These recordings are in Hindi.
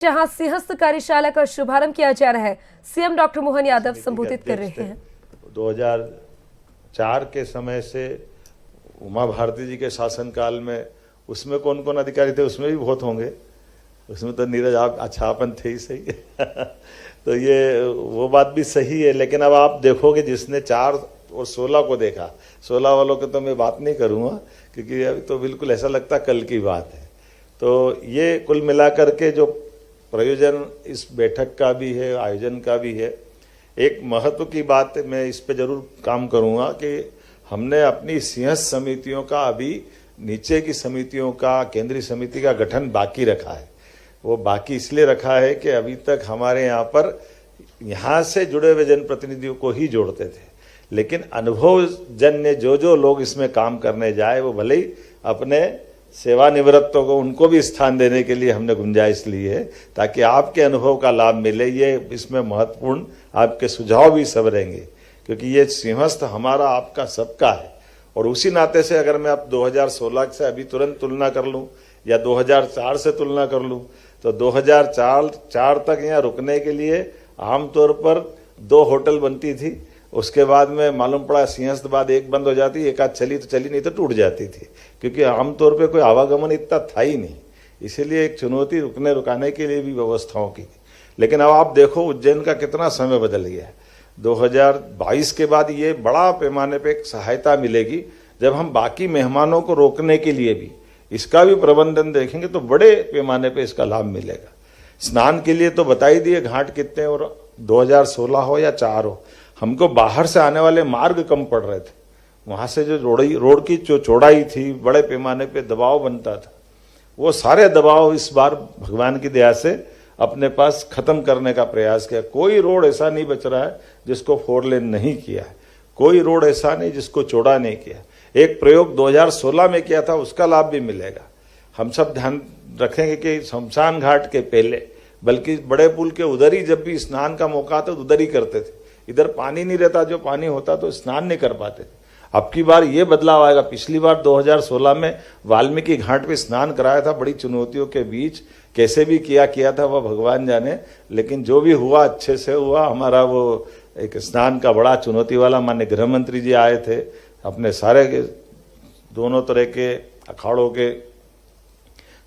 जहां सिंहस्थ कार्यशाला का शुभारंभ किया जा रहा है। सीएम डॉक्टर मोहन यादव संबोधित कर रहे हैं। 2004 के समय से उमा भारती जी के शासनकाल में उसमें कौन कौन अधिकारी थे, उसमें भी बहुत होंगे। उसमें तो नीरज आप अच्छापन थे ही सही तो ये वो बात भी सही है। लेकिन अब आप देखोगे जिसने 4 और 16 को देखा, 16 वालों की तो मैं बात नहीं करूँगा क्योंकि अभी तो बिल्कुल ऐसा लगता कल की बात है। तो ये कुल मिलाकर के जो प्रयोजन इस बैठक का भी है, आयोजन का भी है, एक महत्व की बात मैं इस पे जरूर काम करूँगा कि हमने अपनी सिंहस्थ समितियों का अभी नीचे की समितियों का, केंद्रीय समिति का गठन बाकी रखा है। वो बाकी इसलिए रखा है कि अभी तक हमारे यहाँ पर यहाँ से जुड़े हुए जनप्रतिनिधियों को ही जोड़ते थे, लेकिन अनुभवजन्य जो लोग इसमें काम करने जाए वो भले ही अपने सेवानिवृत्तों को उनको भी स्थान देने के लिए हमने गुंजाइश ली है ताकि आपके अनुभव का लाभ मिले। ये इसमें महत्वपूर्ण आपके सुझाव भी सब रहेंगे क्योंकि ये सिंहस्थ हमारा आपका सबका है। और उसी नाते से अगर मैं अब 2016 से अभी तुरंत तुलना कर लूँ या 2004 से तुलना कर लूँ तो 2004 तक यहाँ रुकने के लिए आमतौर पर 2 होटल बनती थी। उसके बाद में मालूम पड़ा सिंहस्थ बाद एक बंद हो जाती, एक आध चली तो चली, नहीं तो टूट जाती थी क्योंकि आमतौर पे कोई आवागमन इतना था ही नहीं। इसीलिए एक चुनौती रुकाने के लिए भी व्यवस्थाओं की। लेकिन अब आप देखो उज्जैन का कितना समय बदल गया है। 2022 के बाद ये बड़ा पैमाने पे एक सहायता मिलेगी जब हम बाकी मेहमानों को रोकने के लिए भी इसका भी प्रबंधन देखेंगे तो बड़े पैमाने पे इसका लाभ मिलेगा। स्नान के लिए तो बता ही दिए घाट कितने, और 2016 हो या 4 हो, हमको बाहर से आने वाले मार्ग कम पड़ रहे थे। वहाँ से जो रोड की जो चौड़ाई थी, बड़े पैमाने पे दबाव बनता था, वो सारे दबाव इस बार भगवान की दया से अपने पास खत्म करने का प्रयास किया। कोई रोड ऐसा नहीं बच रहा है जिसको 4 लेन नहीं किया है, कोई रोड ऐसा नहीं जिसको चौड़ा नहीं किया। एक प्रयोग 2016 में किया था, उसका लाभ भी मिलेगा। हम सब ध्यान रखेंगे कि शमशान घाट के पहले, बल्कि बड़े पुल के उधर ही जब भी स्नान का मौका आता तो उधर ही करते थे। इधर पानी नहीं रहता, जो पानी होता तो स्नान नहीं कर पाते थे। अब की बार ये बदलाव आएगा। पिछली बार 2016 में वाल्मीकि घाट पे स्नान कराया था, बड़ी चुनौतियों के बीच कैसे भी किया था वह भगवान जाने, लेकिन जो भी हुआ अच्छे से हुआ। हमारा वो एक स्नान का बड़ा चुनौती वाला, माननीय गृह मंत्री जी आए थे, अपने सारे दोनों तरह के अखाड़ों के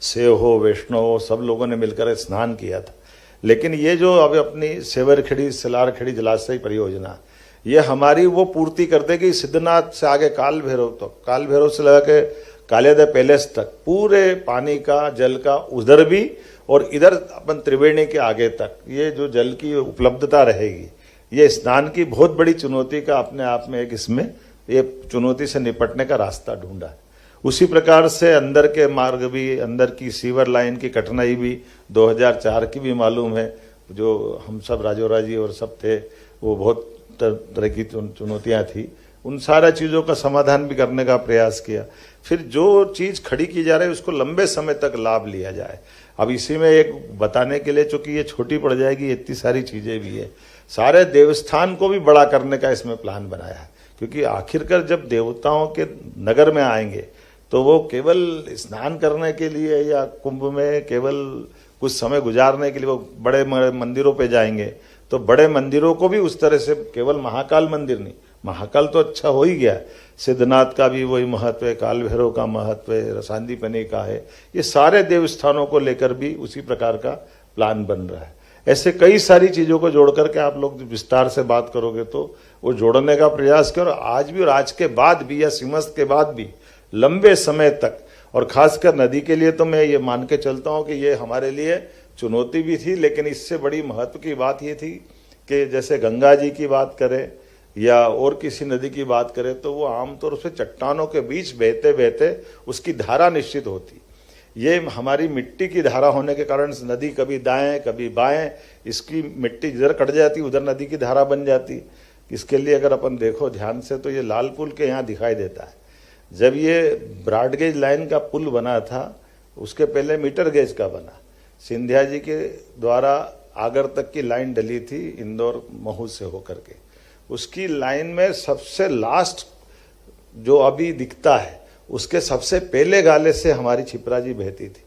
सेव हो, वैष्णव हो, सब लोगों ने मिलकर स्नान किया था। लेकिन ये जो अब अपनी सेवरखेड़ी सिलारखेड़ी जलाशय परियोजना, ये हमारी वो पूर्ति कर देगी सिद्धनाथ से आगे काल भैरव तक, काल भैरव से लगा के कालियादेव पैलेस तक पूरे पानी का, जल का उधर भी और इधर अपन त्रिवेणी के आगे तक ये जो जल की उपलब्धता रहेगी। ये स्नान की बहुत बड़ी चुनौती का अपने आप में एक इसमें ये चुनौती से निपटने का रास्ता ढूंढा है। उसी प्रकार से अंदर के मार्ग भी, अंदर की सीवर लाइन की कठिनाई भी 2004 की भी मालूम है। जो हम सब राजोरा जी और सब थे, वो बहुत तरह की चुनौतियां थी। उन सारा चीज़ों का समाधान भी करने का प्रयास किया। फिर जो चीज़ खड़ी की जा रही है उसको लंबे समय तक लाभ लिया जाए। अब इसी में एक बताने के लिए, चूंकि ये छोटी पड़ जाएगी, इतनी सारी चीज़ें भी है। सारे देवस्थान को भी बड़ा करने का इसमें प्लान बनाया है क्योंकि आखिरकार जब देवताओं के नगर में आएंगे तो वो केवल स्नान करने के लिए या कुंभ में केवल कुछ समय गुजारने के लिए वो बड़े मंदिरों पे जाएंगे। तो बड़े मंदिरों को भी उस तरह से, केवल महाकाल मंदिर नहीं, महाकाल तो अच्छा हो ही गया, सिद्धनाथ का भी वही महत्व है, काल भैरव का महत्व है, सांदीपनि का है। ये सारे देवस्थानों को लेकर भी उसी प्रकार का प्लान बन रहा है। ऐसे कई सारी चीज़ों को जोड़ करके आप लोग विस्तार से बात करोगे तो वो जोड़ने का प्रयास करो। आज भी और आज के बाद भी या सिंहस्थ के बाद भी लंबे समय तक, और खासकर नदी के लिए तो मैं ये मान के चलता हूँ कि ये हमारे लिए चुनौती भी थी, लेकिन इससे बड़ी महत्व की बात ये थी कि जैसे गंगा जी की बात करें या और किसी नदी की बात करें तो वो आमतौर से चट्टानों के बीच बहते बहते उसकी धारा निश्चित होती। ये हमारी मिट्टी की धारा होने के कारण नदी कभी दाएं कभी बाएं, इसकी मिट्टी जिधर कट जाती उधर नदी की धारा बन जाती। इसके लिए अगर अपन देखो ध्यान से तो ये लाल पुल के यहाँ दिखाई देता है। जब ये ब्रॉड गेज लाइन का पुल बना था उसके पहले मीटर गेज का बना। सिंधिया जी के द्वारा आगर तक की लाइन डली थी इंदौर महू से होकर के। उसकी लाइन में सबसे लास्ट जो अभी दिखता है उसके सबसे पहले गाले से हमारी छिपरा जी बहती थी।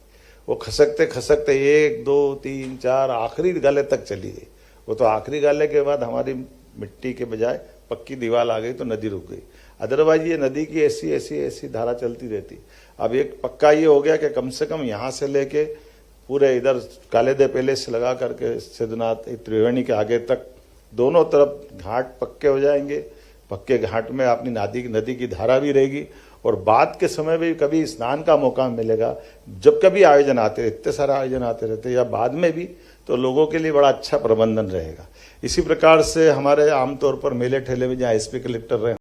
वो खसकते खसकते 1 2 3 4 आखिरी गाले तक चली गई। वो तो आखिरी गाले के बाद हमारी मिट्टी के बजाय पक्की दीवार आ गई तो नदी रुक गई। अदरवाइज ये नदी की ऐसी ऐसी ऐसी धारा चलती रहती। अब एक पक्का ये हो गया कि कम से कम यहाँ से लेके पूरे इधर कालेदे पैलेस से लगा करके सिद्धनाथ त्रिवेणी के आगे तक दोनों तरफ घाट पक्के हो जाएंगे। पक्के घाट में अपनी नदी की धारा भी रहेगी। और बाद के समय में कभी स्नान का मौका मिलेगा, जब कभी आयोजन आते रहते, इतने सारे आयोजन आते रहते, या बाद में भी, तो लोगों के लिए बड़ा अच्छा प्रबंधन रहेगा। इसी प्रकार से हमारे आमतौर पर मेले ठेले में जहाँ एसपी कलेक्टर रहे